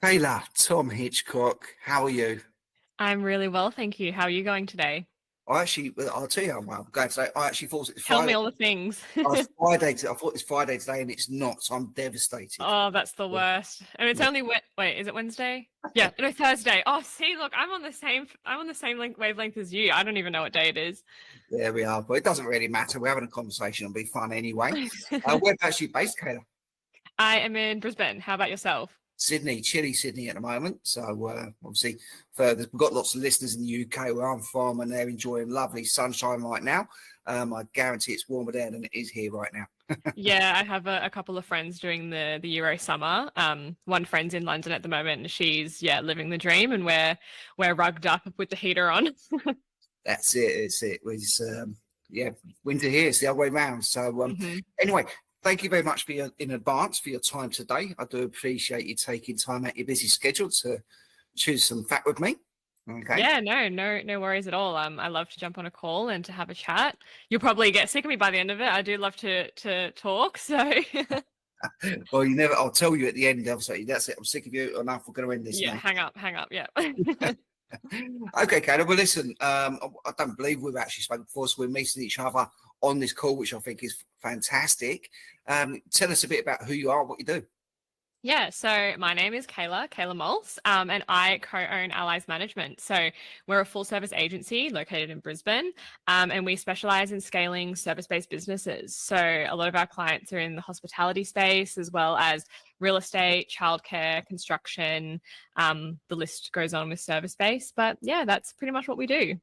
Kayla, Tom Hitchcock, how are you? I'm really well, thank you. How are you going today? I'll tell you how well I'm going today. I actually thought it's Tell Friday. me all the things. I thought it's Friday today, and it's not. So I'm devastated. Oh, that's the worst. And it's Yeah, only wait, is it Wednesday? Yeah, no, Thursday. Oh, see, look, I'm on the same wavelength as you. I don't even know what day it is. there we are. But it doesn't really matter. We're having a conversation. It'll be fun anyway. Where actually based, Kayla? I am in Brisbane. How about yourself? Sydney, chilly Sydney at the moment. So obviously, we've got lots of listeners in the UK where I'm from, and they're enjoying lovely sunshine right now. I guarantee it's warmer there than it is here right now. Yeah, I have a couple of friends doing the Euro summer. One friend's in London at the moment, and she's living the dream, and we're rugged up with the heater on. That's it. It's it. Yeah, winter here. It's the other way round. So hmm anyway, thank you very much in advance for your time today. I do appreciate you taking time out your busy schedule to choose some fat with me. Okay. Yeah, no worries at all. I love to jump on a call and to have a chat. You'll probably get sick of me by the end of it. I do love to talk, so Well, you never. I'll tell you at the end. I'll say that's it. I'm sick of you. Enough. We're going to end this yeah, now. hang up, yeah. Okay, Caleb. Well, listen. I don't believe we've actually spoken before, so we're meeting each other on this call, which I think is fantastic. Tell us a bit about who you are, what you do. Yeah, so my name is Kayla Malss, and I co-own Allies Management. So we're a full service agency located in Brisbane, and we specialize in scaling service-based businesses. So a lot of our clients are in the hospitality space, as well as real estate, childcare, construction. The list goes on with service-based, but yeah, that's pretty much what we do.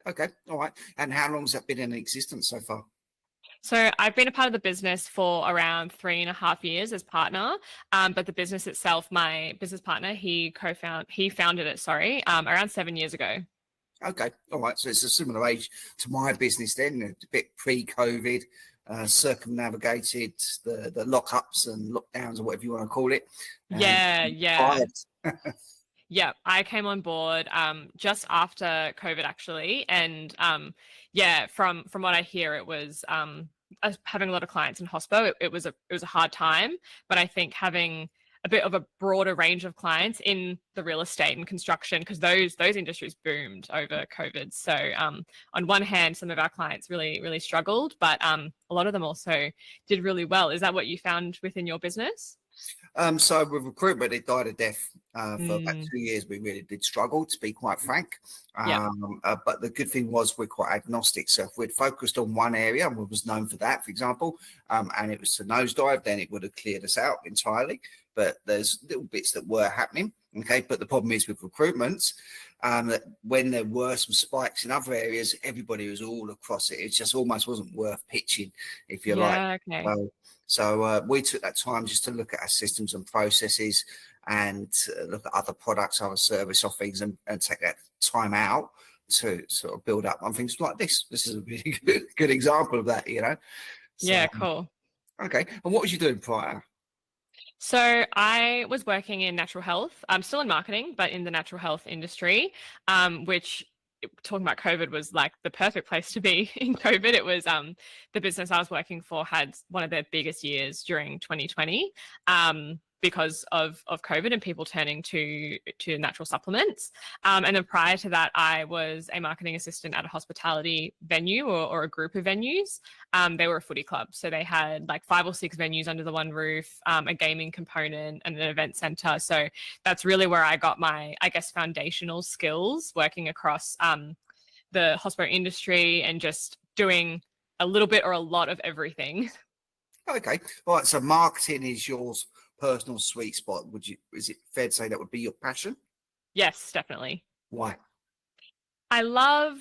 Okay. All right. And how long has that been in existence so far? So I've been a part of the business for around 3.5 years as partner, but the business itself, my business partner, he founded it, sorry, around 7 years ago. Okay, all right. So it's a similar age to my business then, a bit pre-COVID, circumnavigated the lockups and lockdowns or whatever you want to call it, and Yeah, yeah. thrived. Yeah, I came on board just after COVID actually, and yeah, from what I hear, it was having a lot of clients in hospo. It was a hard time, but I think having a bit of a broader range of clients in the real estate and construction, because those industries boomed over COVID. So on one hand, some of our clients really struggled, but a lot of them also did really well. Is that what you found within your business? So with recruitment, it died a death for about Mm, 2 years. We really did struggle, to be quite frank. yeah, But the good thing was we're quite agnostic. So if we'd focused on one area and we was known for that, for example, and it was to nosedive, then it would have cleared us out entirely. But there's little bits that were happening. Okay, but the problem is with recruitment, that when there were some spikes in other areas, everybody was all across it. It just almost wasn't worth pitching, if you like. yeah, okay. So we took that time just to look at our systems and processes and look at other products, other service offerings, and take that time out to sort of build up on things like this. This is a really good example of that. So, Yeah, cool. okay. And what was you doing prior? So I was working in natural health. I'm still in marketing, but in the natural health industry, which talking about COVID was like the perfect place to be in COVID. It was the business I was working for had one of their biggest years during 2020. Because of COVID and people turning to natural supplements. And then prior to that, I was a marketing assistant at a hospitality venue or a group of venues. They were a footy club. So they had like 5 or 6 venues under the one roof, a gaming component and an event center. So that's really where I got my, I guess, foundational skills working across the hospital industry and just doing a little bit or a lot of everything. Okay. All right. So marketing is yours personal sweet spot. Is it fair to say that would be your passion? Yes, definitely. Why? I love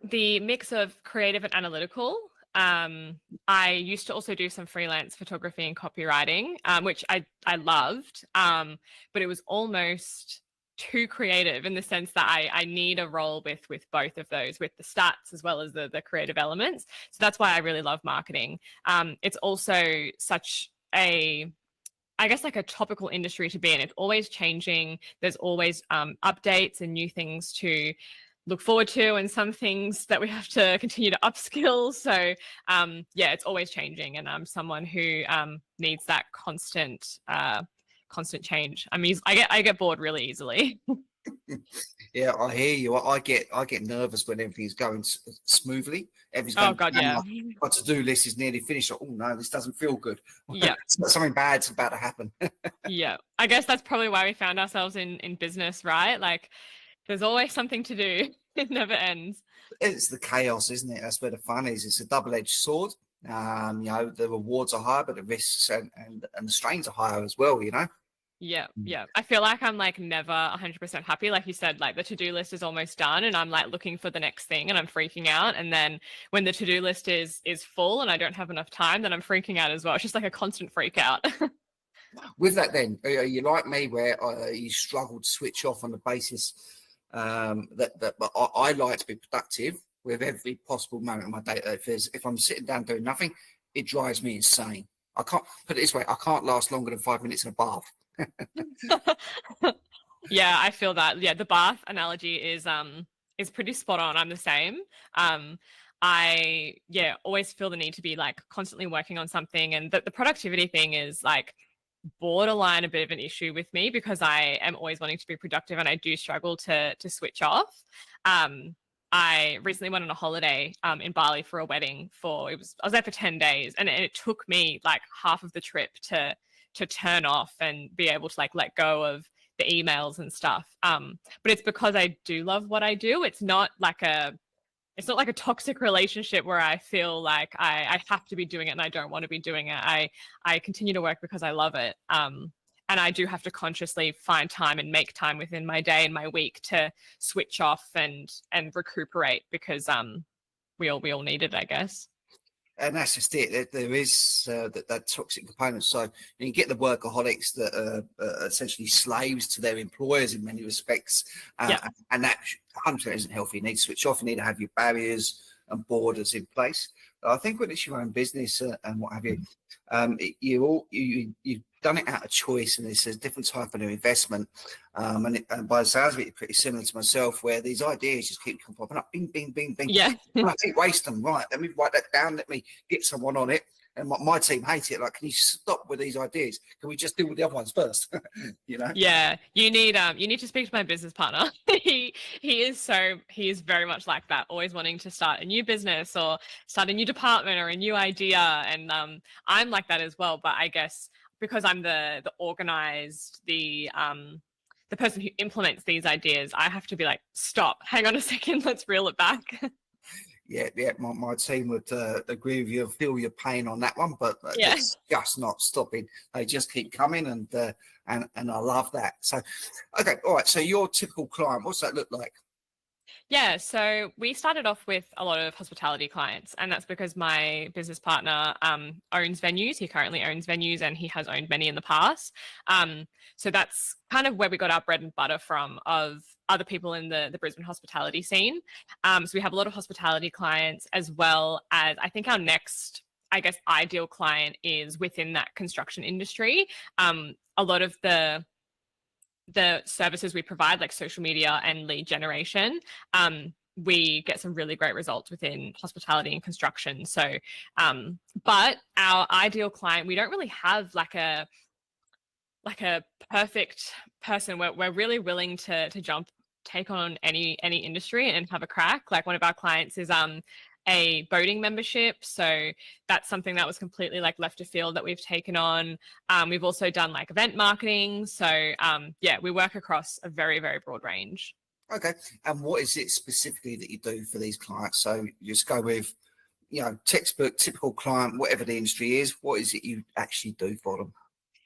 the mix of creative and analytical. I used to also do some freelance photography and copywriting, which I loved, but it was almost too creative in the sense that I need a role with both of those, with the stats as well as the creative elements. So that's why I really love marketing. It's also such a I guess like a topical industry to be in. It's always changing. There's always updates and new things to look forward to, and some things that we have to continue to upskill. So yeah, it's always changing, and I'm someone who needs that constant constant change. I mean, I get bored really easily. Yeah, I hear you. I get nervous when everything's going smoothly. Everything's Oh going God, down. yeah. My to-do list is nearly finished. Oh no, this doesn't feel good. Yeah. Something bad's about to happen. Yeah. I guess that's probably why we found ourselves in business, right? Like there's always something to do. It never ends. It's the chaos, isn't it? That's where the fun is. It's a double-edged sword. The rewards are higher, but the risks and the strains are higher as well. Yeah, yeah. I feel like I'm like never 100% happy. Like you said, like the to-do list is almost done and I'm like looking for the next thing and I'm freaking out. And then when the to-do list is full and I don't have enough time, then I'm freaking out as well. It's just like a constant freak out. With that, then, are you like me, where you struggle to switch off on the basis but I like to be productive with every possible moment of my day. If I'm sitting down doing nothing, it drives me insane. I can't put it this way: I can't last longer than 5 minutes in a bath. Yeah, I feel that. Yeah, the bath analogy is pretty spot on. I'm the same. I always feel the need to be like constantly working on something, and the productivity thing is like borderline a bit of an issue with me because I am always wanting to be productive and I do struggle to switch off. I recently went on a holiday in Bali for a wedding I was there for 10 days and it took me like half of the trip to turn off and be able to like let go of the emails and stuff. But it's because I do love what I do. It's not like a toxic relationship where I feel like I have to be doing it and I don't want to be doing it. I continue to work because I love it. And I do have to consciously find time and make time within my day and my week to switch off and recuperate because we all need it, I guess. And that's just it. There is that toxic component. So you get the workaholics that are essentially slaves to their employers in many respects, Yeah. and that 100% isn't healthy. You need to switch off. You need to have your barriers and borders in place. But I think when it's your own business and what have you, you've done it out of choice, and it's a different type of investment. And by the sounds of it, you're pretty similar to myself, where these ideas just keep popping up, bing, bing, bing, bing. Yeah. I keep wasting them. Right, let me write that down. Let me get someone on it. And my team hate it. Like, can you stop with these ideas? Can we just deal with the other ones first? Yeah, you need to speak to my business partner. He is very much like that, always wanting to start a new business or start a new department or a new idea. And I'm like that as well. But I guess because I'm the organized, the person who implements these ideas, I have to be like, stop, hang on a second, let's reel it back. Yeah. My team would agree with you, feel your pain on that one, but Yeah. it's just not stopping. They just keep coming, and I love that. So, okay, all right. So your typical client, what's that look like? Yeah, so we started off with a lot of hospitality clients, and that's because my business partner owns venues. He currently owns venues, and he has owned many in the past. So that's kind of where we got our bread and butter from of other people in the Brisbane hospitality scene. So we have a lot of hospitality clients, as well as I think our next, I guess, ideal client is within that construction industry. A lot of the services we provide, like social media and lead generation, we get some really great results within hospitality and construction. So, but our ideal client, we don't really have like a perfect person. We're really willing to take on any industry and have a crack. Like one of our clients is a boating membership, so that's something that was completely like left of field that we've taken on. We've also done like event marketing, so we work across a very, very broad range. Okay, and what is it specifically that you do for these clients? So you just go with, textbook, typical client, whatever the industry is. What is it you actually do for them?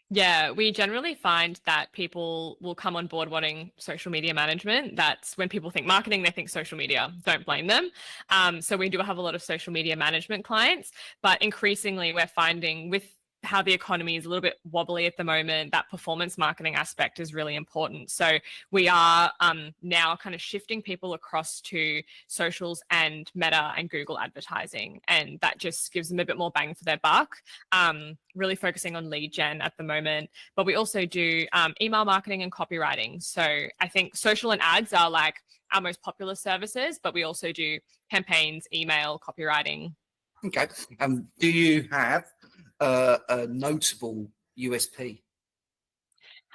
Yeah, we generally find that people will come on board wanting social media management. That's when people think marketing, they think social media. Don't blame them. So we do have a lot of social media management clients, but increasingly we're finding with how the economy is a little bit wobbly at the moment, that performance marketing aspect is really important. So we are now kind of shifting people across to socials and Meta and Google advertising, and that just gives them a bit more bang for their buck. Really focusing on lead gen at the moment, but we also do email marketing and copywriting. So I think social and ads are like our most popular services, but we also do campaigns, email, copywriting. Okay, do you have a notable USP?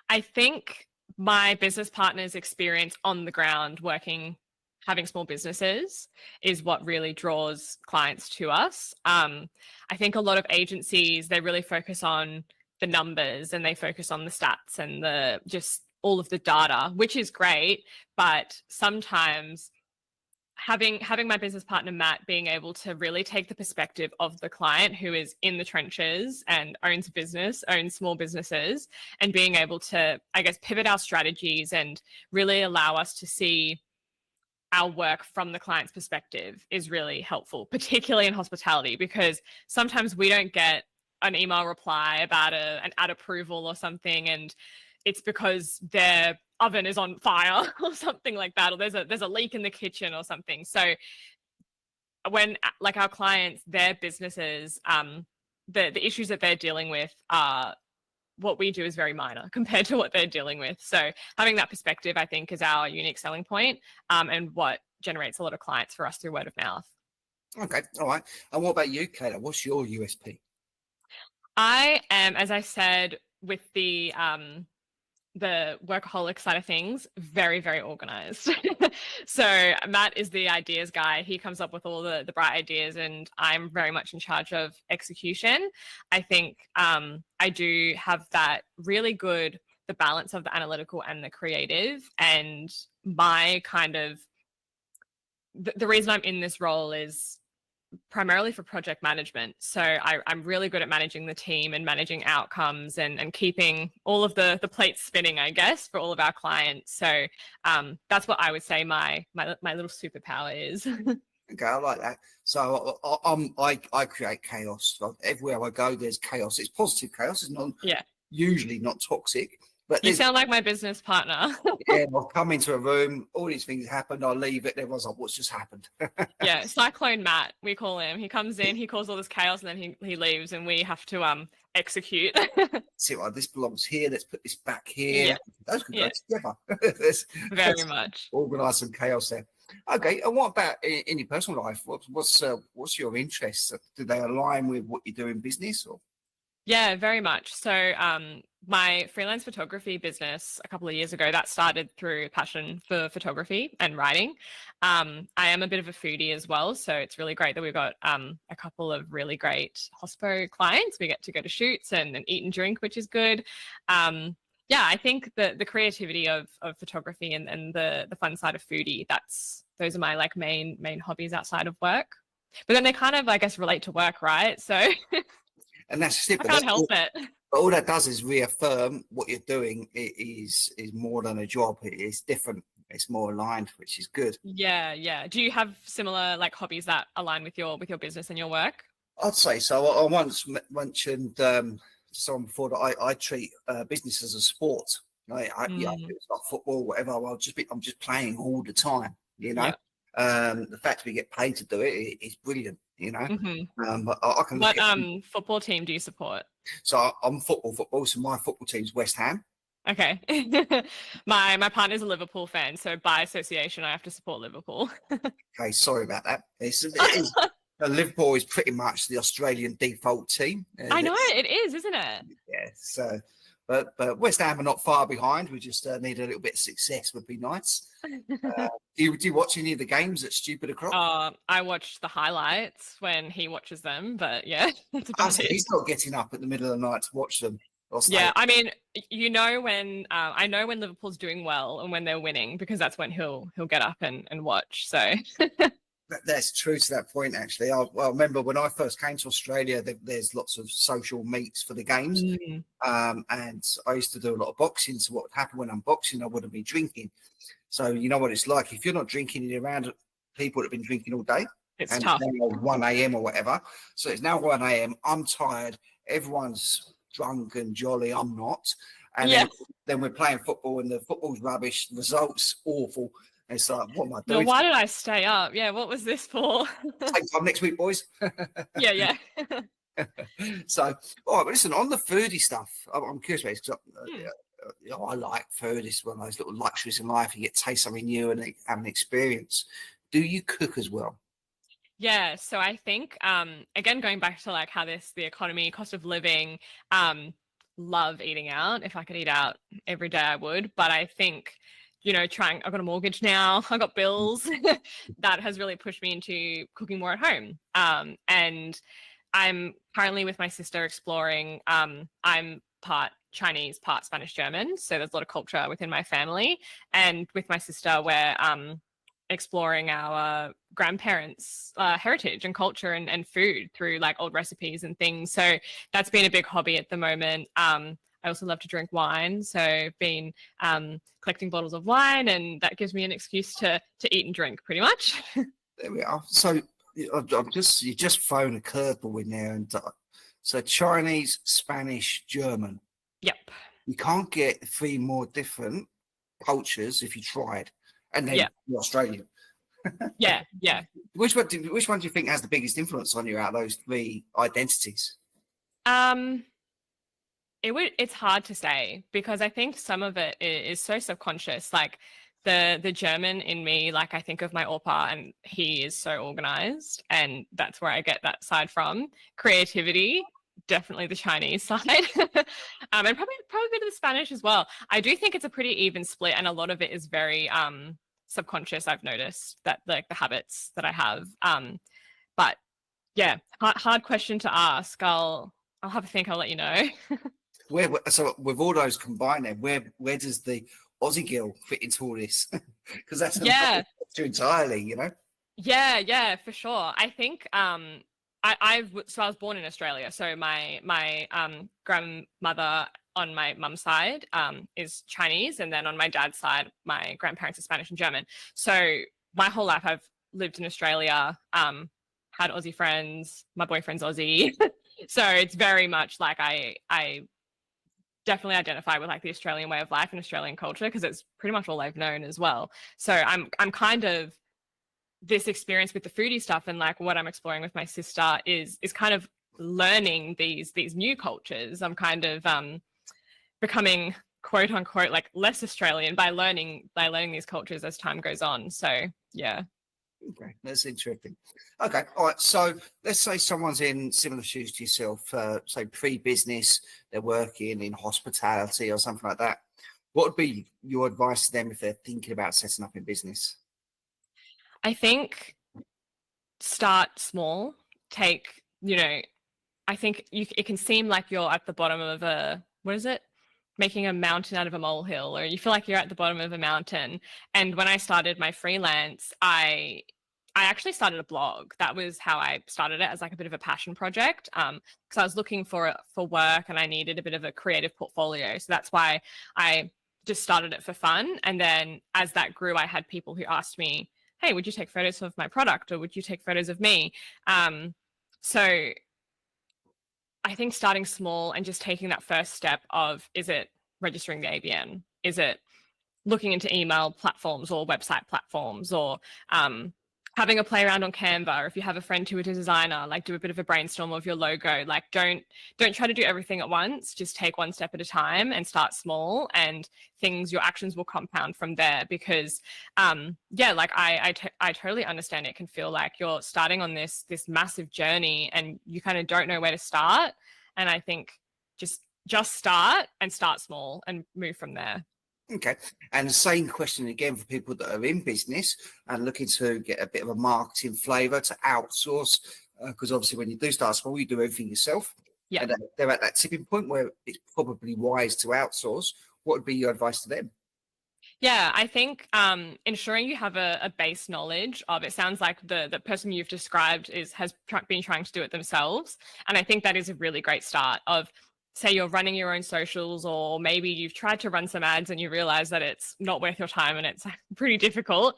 I think my business partner's experience on the ground working, having small businesses is what really draws clients to us. I think a lot of agencies, they really focus on the numbers and they focus on the stats and the just all of the data, which is great. But sometimes having my business partner Matt being able to really take the perspective of the client who is in the trenches and owns a business, owns small businesses, and being able to, I guess, pivot our strategies and really allow us to see our work from the client's perspective is really helpful, particularly in hospitality, because sometimes we don't get an email reply about an ad approval or something, and it's because their oven is on fire or something like that, or there's a leak in the kitchen or something. So when like our clients, their businesses, the issues that they're dealing with are what we do is very minor compared to what they're dealing with. So having that perspective, I think, is our unique selling point, and what generates a lot of clients for us through word of mouth. Okay, all right. And what about you, Kayla? What's your USP? I am, as I said, with the workaholic side of things, very, very organized. So Matt is the ideas guy. He comes up with all the bright ideas, and I'm very much in charge of execution. I think I do have that really good, the balance of the analytical and the creative. And my kind of, the reason I'm in this role is primarily for project management. So I'm really good at managing the team and managing outcomes and keeping all of the plates spinning, I guess, for all of our clients. So that's what I would say my little superpower is. Okay, I like that. So I create chaos. So everywhere I go, there's chaos. It's positive chaos. It's not Yeah. usually not toxic, but You there's sound like my business partner. yeah. I'll come into a room, all these things happen. I leave it. Everyone's like, "What's just happened?" Yeah, Cyclone Matt, we call him. He comes in, he calls all this chaos, and then he leaves, and we have to execute. See, well, this belongs here. Let's put this back here. Yeah, Those could go yeah, together. let's, very let's much. organise some chaos there. Okay, and what about in your personal life? What's your interests? Do they align with what you do in business? Or Yeah, very much. So my freelance photography business a couple of years ago, that started through a passion for photography and writing. I am a bit of a foodie as well, so it's really great that we've got a couple of really great hospo clients. We get to go to shoots and eat and drink, which is good. Yeah, I think the creativity of photography and the fun side of foodie, those are my like main hobbies outside of work. But then they kind of, I guess, relate to work, right? So and that's just it. I can't help it. But all that does is reaffirm what you're doing is more than a job. It's different. It's more aligned, which is good. Yeah, yeah. Do you have similar like hobbies that align with your business and your work? I'd say so. I once mentioned to someone before that I treat business as a sport. Yeah, Mm, it's not football, whatever. I'm just playing all the time. You know, yeah. the fact we get paid to do it is brilliant. You know, Hmm. but I can look What at. football team do you support? So I'm football. So my football team's West Ham. Okay. My partner's a Liverpool fan, so by association I have to support Liverpool. Okay, sorry about that. Liverpool is pretty much the Australian default team. I know it is, isn't it? Yeah. So, but West Ham are not far behind. We just need a little bit of success. Would be nice. Do you watch any of the games at Stupid O'Clock? I watch the highlights when he watches them, but yeah, that's I about said it. he's not getting up at the middle of the night to watch them or stay. Yeah, I mean, you know when I know when Liverpool's doing well and when they're winning because that's when he'll get up and watch. So That's true to that point, actually. I remember when I first came to Australia, there's lots of social meets for the games. Mm, And I used to do a lot of boxing. So what would happen when I'm boxing, I wouldn't be drinking. So you know what it's like. If you're not drinking, you're around people that have been drinking all day. it's And tough. it's now 1 a.m. or whatever. So it's now 1 a.m. I'm tired. Everyone's drunk and jolly. I'm not. And Yeah. then we're playing football and the football's rubbish. Results awful. And it's like, what am I Well, doing? why did I stay up? Yeah, what was this for? Same time next week, boys. Yeah, yeah. So, all right, but listen, on the foodie stuff, I'm curious about because Hmm. I like food. It's one of those little luxuries in life. You get to taste something new and have an experience. Do you cook as well? Yeah, so I think again going back to like how the economy, cost of living, um love eating out. If I could eat out every day, I would. But I think, I've got a mortgage now, I've got bills. That has really pushed me into cooking more at home. And I'm currently with my sister exploring. I'm part Chinese, part Spanish German. So there's a lot of culture within my family. And with my sister, we're exploring our grandparents' heritage and culture and food through like old recipes and things. So that's been a big hobby at the moment. I also love to drink wine, so I've been collecting bottles of wine, and that gives me an excuse to eat and drink, pretty much. There we are. So you just thrown a curveball in there, and so Chinese, Spanish, German. Yep. You can't get three more different cultures if you tried, and then you're Australian. Yeah. Which one do you think has the biggest influence on you out of those three identities? It's hard to say, because I think some of it is so subconscious. Like the German in me, like I think of my Opa, and he is so organized, and that's where I get that side from. Creativity, definitely the Chinese side. And probably a bit of the Spanish as well. I do think it's a pretty even split, and a lot of it is very subconscious. I've noticed that, like, the habits that I have. But yeah, hard question to ask. I'll have a think. I'll let you know. So with all those combined, then where does the Aussie girl fit into all this? Because that's entirely, Yeah, for sure. I think I was born in Australia, so my grandmother on my mum's side is Chinese, and then on my dad's side, my grandparents are Spanish and German. So my whole life I've lived in Australia, had Aussie friends, my boyfriend's Aussie. So it's very much like I definitely identify with like the Australian way of life and Australian culture, because it's pretty much all I've known as well. So I'm kind of, this experience with the foodie stuff and like what I'm exploring with my sister is kind of learning these new cultures. I'm kind of becoming, quote unquote, like less Australian by learning these cultures as time goes on. So yeah. Okay, that's interesting. Okay, all right. So let's say someone's in similar shoes to yourself, say pre-business, they're working in hospitality or something like that. What would be your advice to them if they're thinking about setting up in business? I think start small. I think it can seem like you're at the bottom of making a mountain out of a molehill, or you feel like you're at the bottom of a mountain. And when I started my freelance, I actually started a blog. That was how I started it, as like a bit of a passion project. Because I was looking for work, and I needed a bit of a creative portfolio. So that's why I just started it for fun. And then as that grew, I had people who asked me, hey, would you take photos of my product, or would you take photos of me? So I think starting small and just taking that first step of, is it registering the ABN? Is it looking into email platforms or website platforms, or having a play around on Canva? Or if you have a friend who is a designer, like do a bit of a brainstorm of your logo. Like don't try to do everything at once. Just take one step at a time and start small, and your actions will compound from there. Because like I totally understand, it can feel like you're starting on this massive journey and you kind of don't know where to start. And I think just start, and start small, and move from there. Okay. And the same question again for people that are in business and looking to get a bit of a marketing flavor to outsource, because obviously when you do start small, you do everything yourself. Yeah. And they're at that tipping point where it's probably wise to outsource. What would be your advice to them? Yeah, I think ensuring you have a base knowledge of, it sounds like the person you've described has been trying to do it themselves. And I think that is a really great start of, say you're running your own socials, or maybe you've tried to run some ads and you realize that it's not worth your time and it's pretty difficult.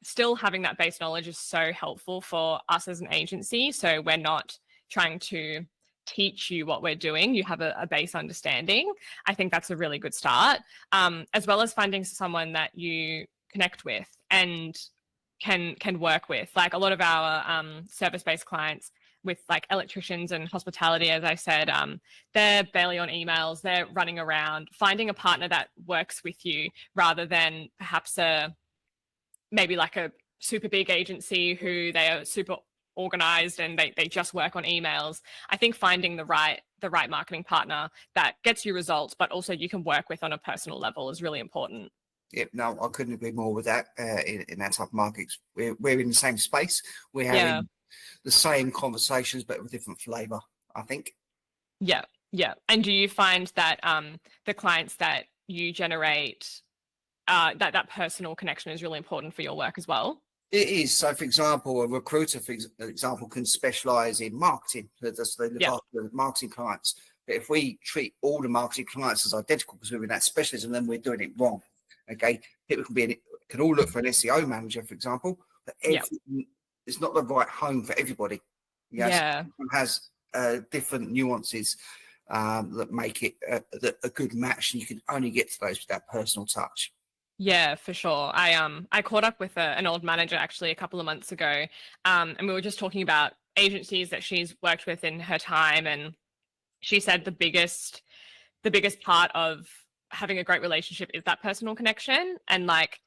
Still having that base knowledge is so helpful for us as an agency. So we're not trying to teach you what we're doing. You have a base understanding. I think that's a really good start, as well as finding someone that you connect with and can work with. Like a lot of our service-based clients with like electricians and hospitality, as I said, they're barely on emails, they're running around. Finding a partner that works with you rather than perhaps maybe like a super big agency who they are super organized and they just work on emails. I think finding the right the right marketing partner that gets you results, but also you can work with on a personal level is really important. Yep, no, I couldn't agree more with that. In that type of market, we're in the same space. We're Yeah. having the same conversations, but with different flavour, I think. Yeah. Yeah. And do you find that the clients that you generate, that personal connection is really important for your work as well? It is. So, for example, a recruiter, for example, can specialise in marketing. They look Yeah. after the marketing clients. But if we treat all the marketing clients as identical because we're in that specialism, then we're doing it wrong. Okay, people can all look for an SEO manager, for example, but Yeah. it's not the right home for everybody. Yes, Yeah. it has different nuances that make it a good match, and you can only get to those with that personal touch. Yeah, for sure. I caught up with an old manager actually a couple of months ago, and we were just talking about agencies that she's worked with in her time, and she said the biggest part of having a great relationship is that personal connection. And like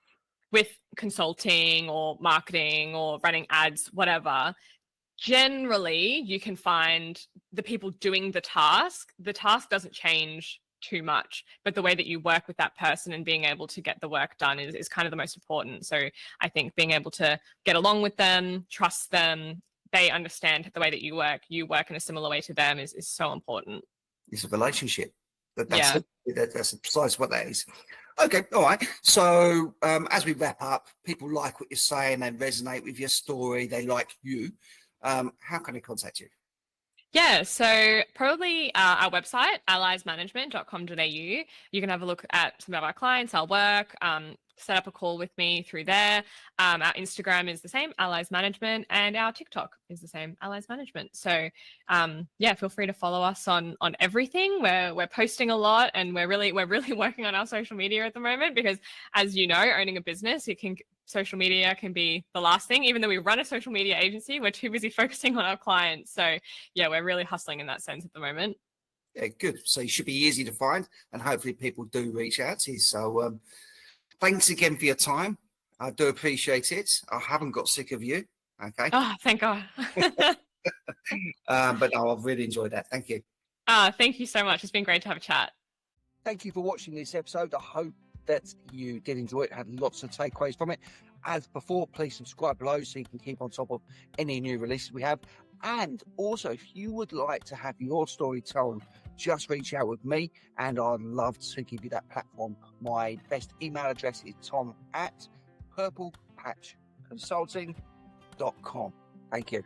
with consulting or marketing or running ads, whatever, generally you can find the people doing the task doesn't change too much, but the way that you work with that person and being able to get the work done is kind of the most important. So I think being able to get along with them, trust them, they understand the way that you work in a similar way to them is so important. It's a relationship. That's Yeah. it. That's precisely what that is. Okay, all right. So as we wrap up, people like what you're saying, they resonate with your story, they like you. How can they contact you? Yeah, so probably our website, alliesmanagement.com.au. You can have a look at some of our clients, our work, set up a call with me through there. Our Instagram is the same, Allies Management, and our TikTok is the same, Allies Management. So yeah, feel free to follow us on everything. We're posting a lot, and we're really working on our social media at the moment because, as you know, owning a business, social media can be the last thing. Even though we run a social media agency, we're too busy focusing on our clients. So yeah, we're really hustling in that sense at the moment. Yeah, good. So you should be easy to find, and hopefully people do reach out to you. So thanks again for your time. I do appreciate it. I haven't got sick of you. Okay. Oh, thank God. But no, I've really enjoyed that. Thank you. Thank you so much. It's been great to have a chat. Thank you for watching this episode. I hope that you did enjoy it, had lots of takeaways from it. As before, please subscribe below so you can keep on top of any new releases we have. And also, if you would like to have your story told, just reach out with me and I'd love to give you that platform. My best email address is tom@purplepatchconsulting.com. Thank you.